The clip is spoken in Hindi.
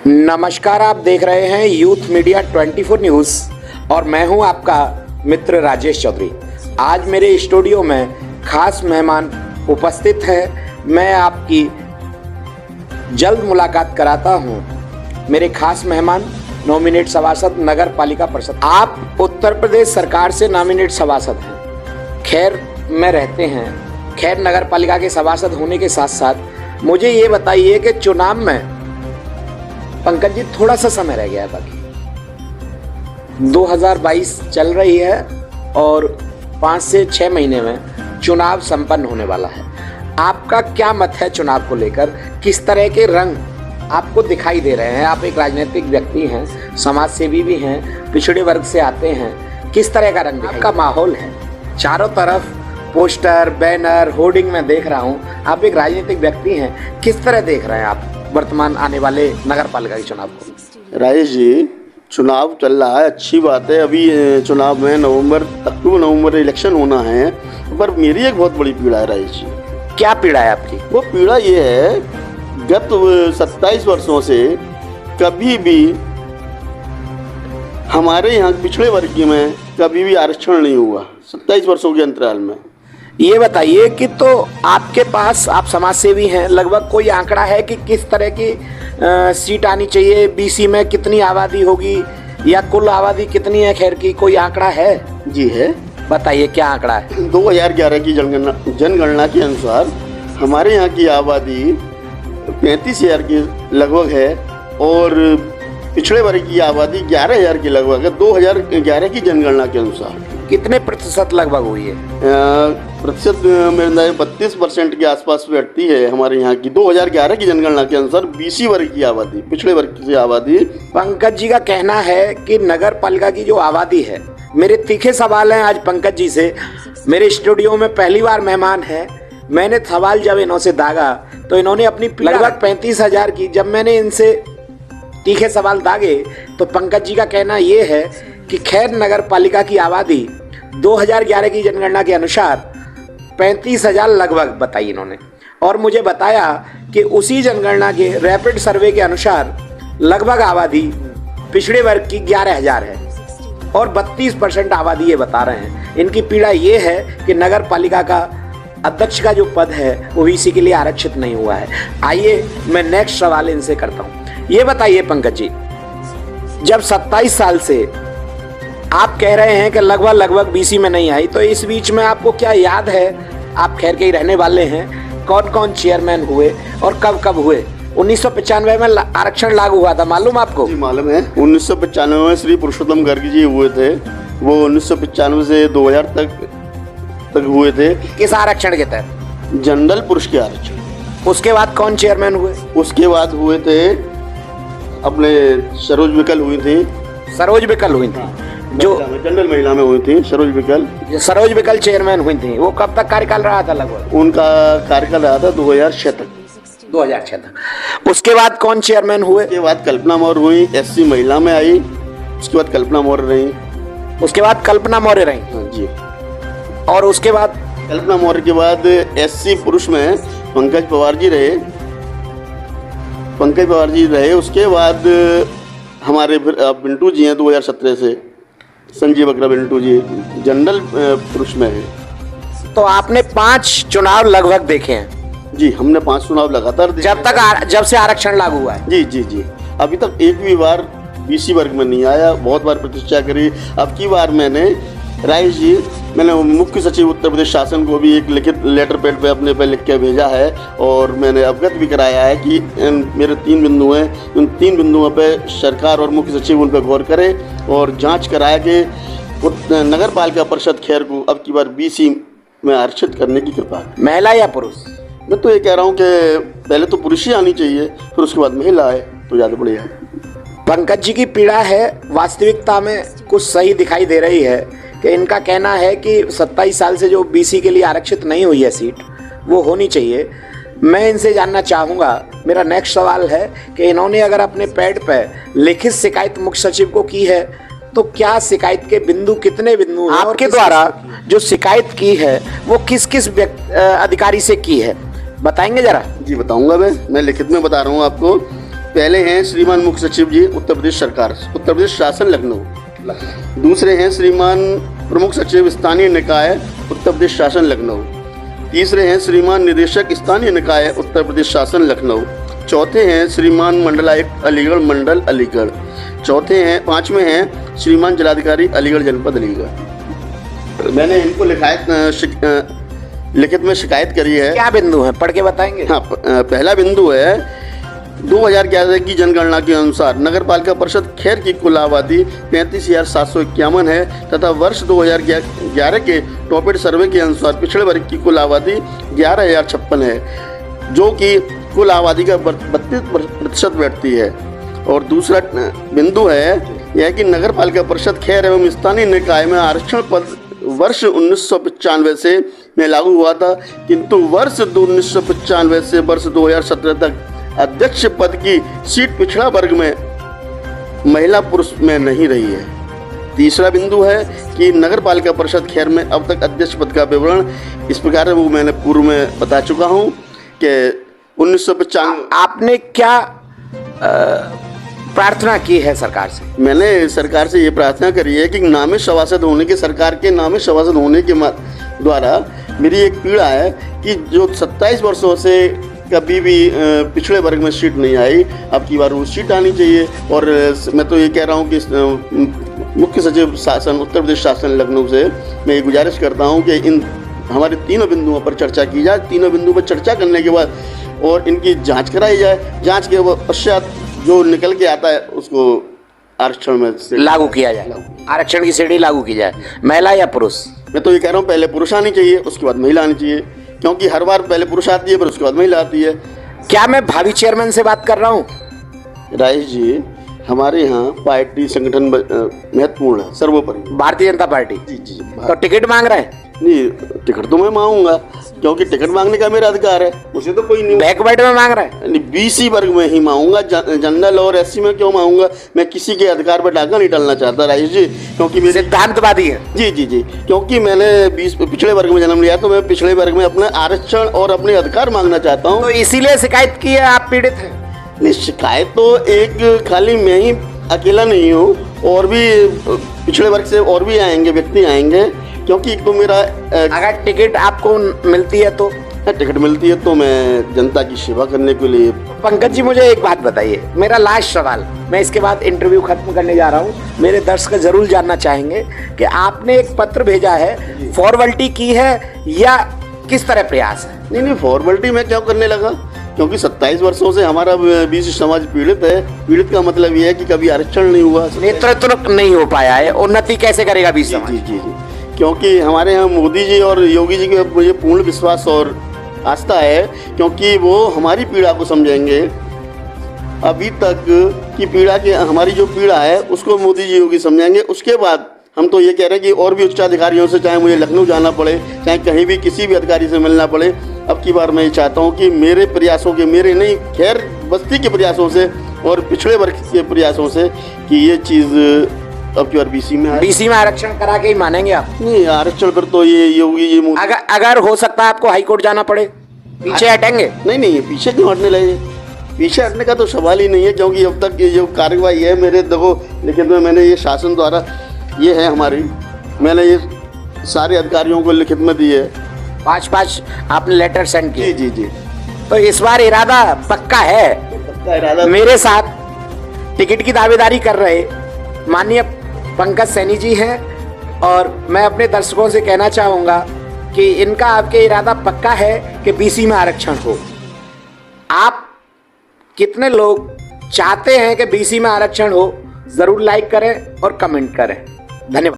नमस्कार, आप देख रहे हैं यूथ मीडिया 24 न्यूज़ और मैं हूं आपका मित्र राजेश चौधरी। आज मेरे स्टूडियो में खास मेहमान उपस्थित हैं। मैं आपकी जल्द मुलाकात कराता हूं। मेरे खास मेहमान नॉमिनेट सभासद नगर पालिका परिषद। आप उत्तर प्रदेश सरकार से नॉमिनेट सभासद हैं, खैर में रहते हैं। खैर नगर पालिका के सभासद होने के साथ साथ मुझे ये बताइए कि चुनाव में पंकज जी थोड़ा सा समय रह गया, बाकी 2022 चल रही है और 5 से 6 महीने में चुनाव संपन्न होने वाला है। आपका क्या मत है चुनाव को लेकर? किस तरह के रंग आपको दिखाई दे रहे हैं? आप एक राजनीतिक व्यक्ति हैं, समाज सेवी भी हैं, पिछड़े वर्ग से आते हैं। किस तरह का रंग आपका माहौल है? चारों तरफ पोस्टर, बैनर, होर्डिंग में देख रहा हूँ। आप एक राजनीतिक व्यक्ति हैं, किस तरह देख रहे हैं आप वर्तमान आने वाले नगर पालिका के चुनाव को? राजेश जी, चुनाव चल रहा है, अच्छी बात है। अभी चुनाव में अक्टूबर नवंबर इलेक्शन होना है, पर मेरी एक बहुत बड़ी पीड़ा है राजेश जी। क्या पीड़ा है आपकी? वो पीड़ा ये है, गत 27 वर्षों से कभी भी हमारे यहाँ पिछड़े वर्ग में कभी भी आरक्षण नहीं हुआ 27 वर्षों के अंतराल में। ये बताइए कि तो आपके पास, आप समाज सेवी हैं, लगभग कोई आंकड़ा है कि किस तरह की सीट आनी चाहिए? बीसी में कितनी आबादी होगी या कुल आबादी कितनी है? खैर की कोई आंकड़ा है? जी है। बताइए क्या आंकड़ा है? 2011 की जनगणना के अनुसार हमारे यहाँ की आबादी 35,000 की लगभग है और पिछड़े वर्ग की आबादी 11,000 की लगभग है। 2011 की जनगणना के अनुसार कितने प्रतिशत लगभग हुई है? प्रतिशत मेरे अंदाज़े 32% के आसपास बैठती है हमारे यहाँ की 2011 की जनगणना के अनुसार बीसी वर्ग की आबादी, पिछड़े वर्ग की आबादी। पंकज जी का कहना है कि नगर पालिका की जो आबादी है, मेरे तीखे सवाल हैं आज पंकज जी से। मेरे स्टूडियो में पहली बार मेहमान है। मैंने सवाल जब इन्हों से दागा तो इन्होंने अपनी लगभग 35,000 की, जब मैंने इनसे तीखे सवाल दागे तो पंकज जी का कहना ये है कि खैर नगर पालिका की आबादी 2011 की जनगणना के अनुसार 35,000 लगभग बताई इन्होंने। और मुझे बताया कि उसी जनगणना के रैपिड सर्वे के अनुसार लगभग आबादी पिछड़े वर्ग की 11,000 है और 32% आबादी ये बता रहे हैं। इनकी पीड़ा ये है कि नगर पालिका का अध्यक्ष का जो पद है वो बीसी के लिए आरक्षित नहीं हुआ है। आइए मैं नेक्स्ट सवाल इनसे करता हूँ। ये बताइए पंकज जी, जब 27 साल से आप कह रहे हैं कि लगभग बीसी में नहीं आई, तो इस बीच में आपको क्या याद है? आप खैर के ही रहने वाले हैं, कौन कौन चेयरमैन हुए और कब कब हुए? 1995 में आरक्षण लागू हुआ था, मालूम आपको? मालूम है। 1995 में श्री पुरुषोत्तम गर्ग जी हुए थे। वो 1995 से 2000 तक हुए थे। किस आरक्षण के तहत? जनरल पुरुष के आरक्षण। उसके बाद कौन चेयरमैन हुए? उसके बाद हुए थे अपने सरोज विकल हुई थी। सरोज विकल हुई थी, जो जनरल महिला में हुई थी। सरोज विकल चेयरमैन हुई थी। वो कब तक कार्यकाल रहा था? लगभग उनका कार्यकाल रहा था 2006 तक। 2006 तक। उसके बाद कौन चेयरमैन हुए? उसके बाद कल्पना मौर्य हुई, एससी महिला में आई। उसके बाद कल्पना मौर्य रही। उसके बाद कल्पना मौर्य रही? हाँ जी। और उसके बाद कल्पना मौर्य के बाद एससी पुरुष में पंकज पवार जी रहे। उसके बाद हमारे फिर बिंटू जी हैं 2017 से, संजीव अग्रवाल बिंटू जी जनरल पुरुष में है। तो आपने 5 चुनाव लगभग देखे हैं? जी, हमने 5 चुनाव लगातार जब से आरक्षण लागू हुआ है। जी। अभी तक एक भी बार बीसी वर्ग में नहीं आया। बहुत बार प्रतीक्षा करी। अब की बार मैंने मुख्य सचिव उत्तर प्रदेश शासन को भी एक लिखित लेटर पैड पे अपने पे लिख के भेजा है और मैंने अवगत भी कराया है कि मेरे 3 बिंदु हैं। उन 3 बिंदुओं पे सरकार और मुख्य सचिव उन पे गौर करे और जांच कराया कि नगर पालिका परिषद खैर को अब की बार बीसी में आरक्षित करने की कृपा है। महिला या पुरुष? मैं तो ये कह रहा हूँ कि पहले तो पुरुष ही आनी चाहिए, फिर उसके बाद महिला आए तो ज़्यादा बढ़िया है। पंकज जी की पीड़ा है, वास्तविकता में कुछ सही दिखाई दे रही है कि इनका कहना है कि 27 साल से जो बीसी के लिए आरक्षित नहीं हुई है सीट, वो होनी चाहिए। मैं इनसे जानना चाहूँगा, मेरा नेक्स्ट सवाल है कि इन्होंने अगर अपने पैड पर लिखित शिकायत मुख्य सचिव को की है तो क्या शिकायत के बिंदु, कितने बिंदु हैं? आपके द्वारा जो शिकायत की है वो किस किस अधिकारी से की है, बताएंगे जरा? जी बताऊंगा। मैं लिखित में बता रहा हूँ आपको। पहले हैं श्रीमान मुख्य सचिव जी उत्तर प्रदेश सरकार, उत्तर प्रदेश शासन लखनऊ। दूसरे हैं श्रीमान प्रमुख सचिव स्थानीय निकाय उत्तर प्रदेश शासन लखनऊ। तीसरे हैं श्रीमान निदेशक स्थानीय निकाय उत्तर प्रदेश शासन लखनऊ। चौथे हैं श्रीमान मंडलायुक्त अलीगढ़ मंडल अलीगढ़। पांचवें हैं श्रीमान जिलाधिकारी अलीगढ़ जनपद अलीगढ़। मैंने इनको लिखित में शिकायत करी है। क्या बिंदु है, पढ़ के बताएंगे? हाँ, पहला बिंदु है 2011 की जनगणना के अनुसार नगर पालिका परिषद खैर की कुल आबादी 35,751 है तथा वर्ष 2011 के टॉपेड सर्वे के अनुसार पिछड़े वर्ग की कुल आबादी 11,056 है, जो कि कुल आबादी का 32% बैठती है। और दूसरा बिंदु है यह कि नगर पालिका परिषद खैर एवं स्थानीय निकाय में आरक्षण पद वर्ष 1995 से में लागू हुआ था, किंतु वर्ष 1995 से वर्ष 2017 तक अध्यक्ष पद की सीट पिछड़ा वर्ग में महिला पुरुष में नहीं रही है। तीसरा बिंदु है कि नगर पालिका परिषद खैर में अब तक अध्यक्ष पद का विवरण इस प्रकार है, वो मैंने पूर्व में बता चुका हूँ कि 1995। आपने क्या प्रार्थना की है सरकार से? मैंने सरकार से ये प्रार्थना करी है कि नामे सभासद होने के, सरकार के नामे सभासद होने के द्वारा मेरी एक पीड़ा है कि जो 27 वर्षों से कभी भी पिछड़े वर्ग में सीट नहीं आई, अब की बार वो सीट आनी चाहिए। और मैं तो ये कह रहा हूँ कि मुख्य सचिव शासन उत्तर प्रदेश शासन लखनऊ से मैं ये गुजारिश करता हूँ कि इन हमारे तीनों बिंदुओं पर चर्चा की जाए। तीनों बिंदुओं पर चर्चा करने के बाद और इनकी जांच कराई जाए। जांच के पश्चात जो निकल के आता है उसको आरक्षण में लागू किया जाए, आरक्षण की श्रेणी लागू की जाए, महिला या पुरुष। मैं तो ये कह रहा हूँ पहले पुरुष आनी चाहिए, उसके बाद महिला आनी चाहिए, क्योंकि हर बार पहले पुरुष आती है फिर उसके बाद महिला आती है। क्या मैं भावी चेयरमैन से बात कर रहा हूँ? राजेश जी, हमारे यहाँ पार्टी संगठन महत्वपूर्ण है, सर्वोपरि भारतीय जनता पार्टी। जी। तो टिकट मांग रहे हैं? नहीं, टिकट तो मैं मांगूंगा क्योंकि टिकट मांगने का मेरा अधिकार है, मुझे तो कोई नहीं। बैकवर्ड में मांग रहे हैं? नहीं, BC वर्ग में ही मांगूंगा, जनरल और SC में क्यों मांगूंगा? मैं किसी के अधिकार पर डाका नहीं डालना चाहता राजेश जी, क्योंकि मेरे सिद्धांतवादी है। जी, क्योंकि मैंने पिछड़े वर्ग में जन्म लिया तो मैं पिछड़े वर्ग में अपना आरक्षण और अपने अधिकार मांगना चाहता हूँ। तो इसीलिए शिकायत की है, आप पीड़ित हैं? नहीं, शिकायत तो एक खाली मैं ही अकेला नहीं हूँ, और भी पिछड़े वर्ग से और भी आएंगे, व्यक्ति आएंगे, क्योंकि एक तो मेरा अगर टिकट आपको मिलती है तो टिकट मिलती है तो मैं जनता की सेवा करने के लिए। पंकज जी, मुझे एक बात बताइए, मेरा लास्ट सवाल, मैं इसके बाद इंटरव्यू खत्म करने जा रहा हूँ। मेरे दर्शक जरूर जानना चाहेंगे कि आपने एक पत्र भेजा है, फॉर्मेलिटी की है या किस तरह प्रयास है? नहीं, फॉर्मेलिटी मैं क्यों करने लगा, क्योंकि 27 वर्षों से हमारा BC समाज पीड़ित है। पीड़ित का मतलब ये है कि कभी आरक्षण नहीं हुआ, नेतृत्व नहीं हो पाया है, उन्नति कैसे करेगा BC समाज? जी, क्योंकि हमारे यहाँ मोदी जी और योगी जी के मुझे पूर्ण विश्वास और आस्था है, क्योंकि वो हमारी पीड़ा को समझेंगे। अभी तक की पीड़ा के हमारी जो पीड़ा है उसको मोदी जी योगी समझेंगे। उसके बाद हम तो ये कह रहे हैं कि और भी उच्च अधिकारियों से, चाहे मुझे लखनऊ जाना पड़े, चाहे कहीं भी किसी भी अधिकारी से मिलना पड़े, अब की बार मैं ये चाहता हूँ कि मेरे प्रयासों के, मेरे नहीं खैर बस्ती के प्रयासों से और पिछड़े वर्ग के प्रयासों से कि ये चीज़ अब की बार BC में आरक्षण करा के ही मानेंगे आप? नहीं, आरक्षण पर तो ये योगी जी अगर हो सकता है आपको हाई कोर्ट जाना पड़े, पीछे हटेंगे? नहीं, पीछे क्यों हटने लगे? पीछे हटने का तो सवाल ही नहीं है, क्योंकि अब तक ये जो कार्रवाई है मेरे देखो लिखित में मैंने ये शासन द्वारा ये है हमारी, मैंने ये सारे अधिकारियों को लिखित में दी है। 5 आपने लेटर सेंड किए? जी। तो इस बार इरादा पक्का है? पक्का इरादा। मेरे साथ टिकट की दावेदारी कर रहे माननीय पंकज सैनी जी हैं, और मैं अपने दर्शकों से कहना चाहूँगा कि इनका आपके इरादा पक्का है कि BC में आरक्षण हो। आप कितने लोग चाहते हैं कि BC में आरक्षण हो, ज़रूर लाइक करें और कमेंट करें। धन्यवाद।